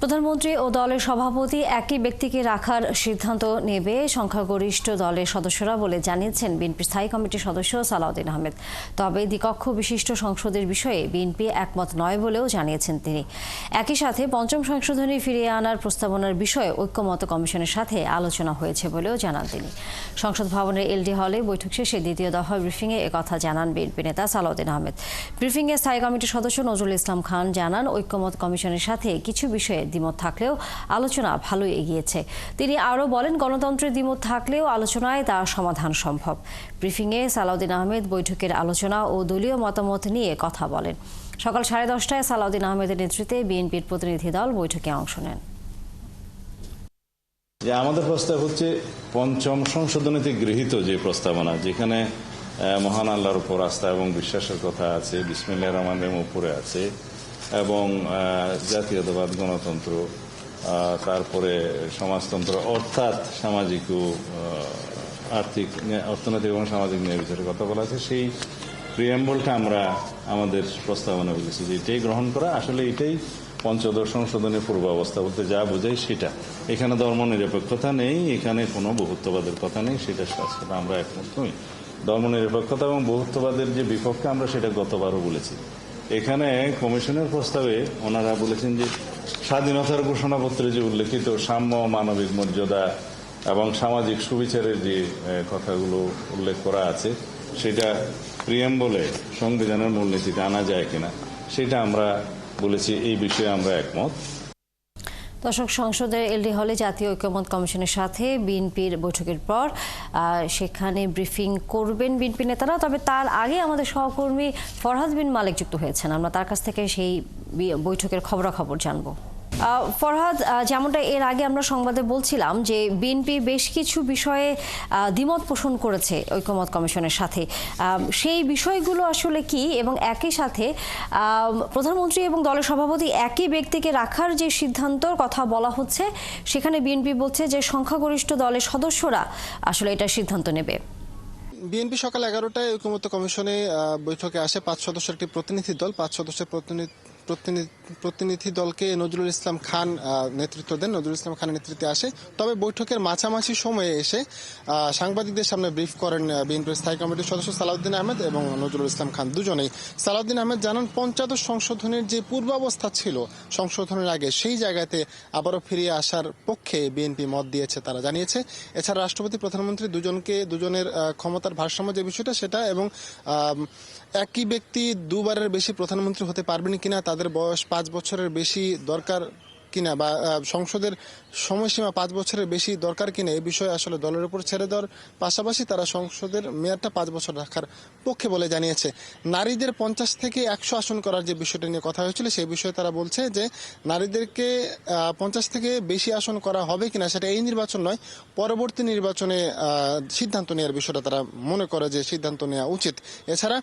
প্রধানমন্ত্রী ও দলের সভাপতি একই ব্যক্তিকে রাখার সিদ্ধান্ত নেবে সংখ্যাগরিষ্ঠ দলের সদস্যরা বলে জানিয়েছেন বিএনপির স্থায়ী কমিটির সদস্য সালাউদ্দিন আহমেদ। তবে দ্বিকক্ষ বিশিষ্ট সংসদের বিষয়ে বিএনপি একমত নয় বলেও জানিয়েছেন তিনি। একই সাথে পঞ্চম সংশোধনী ফিরিয়ে আনার প্রস্তাবনার বিষয়ে ঐক্যমত্য কমিশনের সাথে আলোচনা হয়েছে বলেও জানান তিনি। সংসদ ভবনের এলডি হলে বৈঠক শেষে দ্বিতীয় দফা ব্রিফিংয়ে একথা জানান বিএনপি নেতা সালাউদ্দিন আহমেদ। ব্রিফিংয়ে স্থায়ী কমিটির সদস্য নজরুল ইসলাম খান জানান, ঐক্যমত্য কমিশনের সাথে কিছু বিষয়ে দ্বিমত থাকলেও আলোচনা ভালোই এগিয়েছে। তিনি আরও বলেন, গণতন্ত্রের দ্বিমত থাকলেও আলোচনায় তা সমাধান সম্ভব। ব্রিফিংয়ে সালাউদ্দিন আহমেদ বৈঠকের আলোচনা ও দলীয় মতামত নিয়ে কথা বলেন। সকাল 10:30টায় সালাউদ্দিন আহমেদের নেতৃত্বে বিএনপির প্রতিনিধি দল বৈঠকে অংশ নেন। আমাদের প্রস্তাব হচ্ছে পঞ্চম সংশোধনীতে গৃহীত যে প্রস্তাবনা, যেখানে মহান আল্লাহর উপর আস্থা এবং বিশ্বাসের কথা আছে, বিসমিল্লাহির রহমানির রহিম উপরে আছে, এবং জাতীয়তাবাদ, গণতন্ত্র, তারপরে সমাজতন্ত্র অর্থাৎ সামাজিক ও আর্থিক, অর্থনৈতিক এবং সামাজিক ন্যায় বিচারের কথা বলা আছে। সেই প্রিয়াম্বলটা আমরা আমাদের প্রস্তাবনা বলেছি যে এটাই গ্রহণ করা। আসলে এটাই পঞ্চদশ সংশোধনের পূর্ব অবস্থা বলতে যা বোঝায় সেটা। এখানে ধর্ম নিরপেক্ষতা নেই, এখানে কোনো বহুত্ববাদের কথা নেই, সেটা সাথে আমরা একমত নই। ধর্ম নিরপেক্ষতা এবং বহুত্ববাদের যে বিপক্ষে আমরা সেটা গতবারও বলেছি। এখানে কমিশনের প্রস্তাবে ওনারা বলেছেন যে স্বাধীনতার ঘোষণাপত্রে যে উল্লেখিত সাম্য, মানবিক মর্যাদা এবং সামাজিক সুবিচারের যে কথাগুলো উল্লেখ করা আছে সেটা প্রিয়াম্বলে সংবিধানের মূলনীতিতে আনা যায় কিনা সেটা আমরা বলেছি। এই বিষয়ে আমরা একমত। দর্শক, সংসদের এলডি হলে জাতীয় ঐক্যমত্য কমিশনের সাথে বিএনপির বৈঠকের পর সেখানে ব্রিফিং করবেন বিএনপি নেতারা। তবে তার আগে আমাদের সহকর্মী ফরহাদ বিন মালিক যুক্ত হয়েছেন, আমরা তার কাছ থেকে সেই বৈঠকের খবরাখবর জানবো। ফরহাদ, যেমনটা এর আগে আমরা সংবাদে বলছিলাম যে বিএনপি বেশ কিছু বিষয়ে দ্বিমত পোষণ করেছে ঐক্যমত্য কমিশনের সাথে, সেই বিষয়গুলো আসলে কি, এবং একই সাথে প্রধানমন্ত্রী এবং দলের সভাপতি একই ব্যক্তিকে রাখার যে সিদ্ধান্তর কথা বলা হচ্ছে, সেখানে বিএনপি বলছে যে সংখ্যাগরিষ্ঠ দলের সদস্যরা আসলে এটা সিদ্ধান্ত নেবে। বিএনপি সকাল 11টায় ঐক্যমত্য কমিশনে বৈঠকে আসে 5 সদস্যের একটি প্রতিনিধি দল। 5 সদস্যের প্রতিনিধি দলকে নজরুল ইসলাম খান নেতৃত্ব দেন। নজরুল ইসলাম খানের নেতৃত্বে আসে। তবে বৈঠকের মাঝামাঝি সময়ে এসে সাংবাদিকদের সামনে ব্রিফ করেন বিএনপির স্থায়ী কমিটির সদস্য সালাউদ্দিন আহমেদ এবং নজরুল ইসলাম খান দুজনেই। সালাউদ্দিন আহমেদ জানান, পঞ্চদশ সংশোধনের যে পূর্বাবস্থা ছিল সংশোধনের আগে, সেই জায়গাতে আবারও ফিরিয়ে আসার পক্ষে বিএনপি মত দিয়েছে, তারা জানিয়েছে। এছাড়া রাষ্ট্রপতি, প্রধানমন্ত্রী দুজনের ক্ষমতার ভারসাম্য যে বিষয়টা সেটা, এবং একই ব্যক্তি দুবারের বেশি প্রধানমন্ত্রী হতে পারবেন কিনা, তাদের বয়স 5 বছরের বেশি দরকার কিনা, বা সংসদের সময়সীমা 5 বছরের বেশি দরকার কিনা, এই বিষয়ে আসলে দলের উপর ছেড়ে দেওয়ার পাশাপাশি তারা সংসদের মেয়াদটা 5 বছর রাখার পক্ষে বলে জানিয়েছে। নারীদের 50 থেকে 100 আসন করার যে বিষয়টা নিয়ে কথা হয়েছিল, সেই বিষয়ে তারা বলছে যে নারীদেরকে 50 থেকে বেশি আসন করা হবে কিনা সেটা এই নির্বাচন নয়, পরবর্তী নির্বাচনে সিদ্ধান্ত নেওয়ার বিষয়টা তারা মনে করে যে সিদ্ধান্ত নেওয়া উচিত। এছাড়া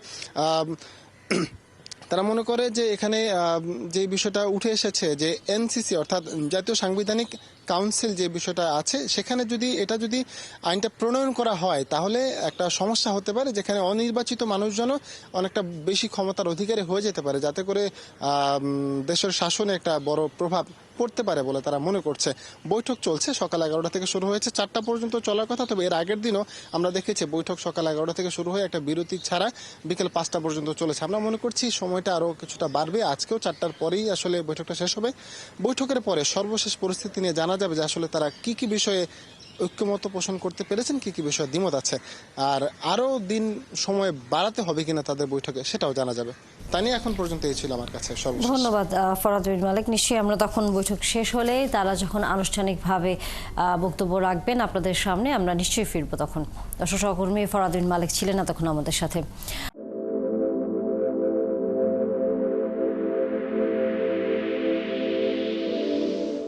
তারা মনে করে যে এখানে যে বিষয়টা উঠে এসেছে যে এনসিসি অর্থাৎ জাতীয় সাংবিধানিক কাউন্সিল যে বিষয়টা আছে, সেখানে যদি আইনটা প্রণয়ন করা হয় তাহলে একটা সমস্যা হতে পারে, যেখানে অনির্বাচিত মানুষজনও অনেকটা বেশি ক্ষমতার অধিকারী হয়ে যেতে পারে, যাতে করে দেশের শাসনে একটা বড় প্রভাব পড়তে পারে বলে তারা মনে করছে। বৈঠক চলছে, সকাল 11টা থেকে শুরু হয়েছে, 4টা পর্যন্ত চলার কথা। তবে এর আগের দিনও আমরা দেখেছি বৈঠক সকাল 11টা থেকে শুরু হয়ে একটা বিরতি ছাড়া বিকেল 5টা পর্যন্ত চলেছে। আমরা মনে করছি সময়টা আরও কিছুটা বাড়বে। আজকেও 4টার পরেই আসলে বৈঠকটা শেষ হবে। বৈঠকের পরে সর্বশেষ পরিস্থিতি নিয়ে জানা যাবে যে আসলে তারা কি কি বিষয়ে ঐক্যমত পোষণ করতে পেরেছেন, কি কি বিষয়ে দ্বিমত আছে, আর আরও দিন সময় বাড়াতে হবে কিনা তাদের বৈঠকে, সেটাও জানা যাবে। তা নিয়ে এখন পর্যন্ত এই ছিল আমার কাছে সর্বশেষ। ধন্যবাদ ফরহাদ বিন মালিক। নিশ্চয়ই আমরা তখন বৈঠক শেষ হলে তারা যখন আনুষ্ঠানিকভাবে বক্তব্য রাখবেন আপনাদের সামনে, আমরা নিশ্চয়ই ফিরবো তখন। দর্শক, সহকর্মী ফরহাদ বিন মালিক ছিলেন এতক্ষণ আমাদের সাথে।